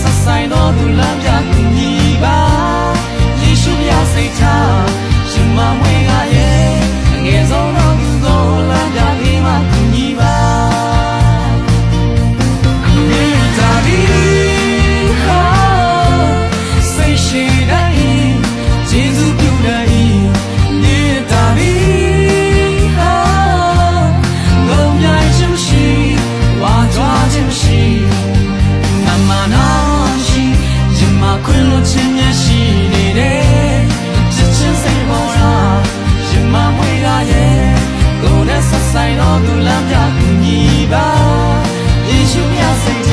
ဆက်ဆိုင်တော်သူလမ်းပြကူညီပါယေရှုမြတ်စိတ်ထားရှင်မမွေကရဲ့အငယ်ဆုံးတော်သူကိုလမ်းပြပြီးမှကူညီပါမြေတာဒီဟာစိတ်ရှိတိုင်းကျေးဇူးပြုတိုင်းမြေတာဒီဟာငုံမြိုင်ခြင်းရှိဝါကြွားခြင်းရှိခွင့်လွှတ်ခြင်းမျက်ရှိနေတယ်ချစ်ချင်းစိတ်ပေါ်ရာရှင်မမွေလာရဲ့ကိုယ်နဲ့ဆက်ဆိုင်တော်သူလမ်းပြကူညီပါယေရှုမြတ်စိတ်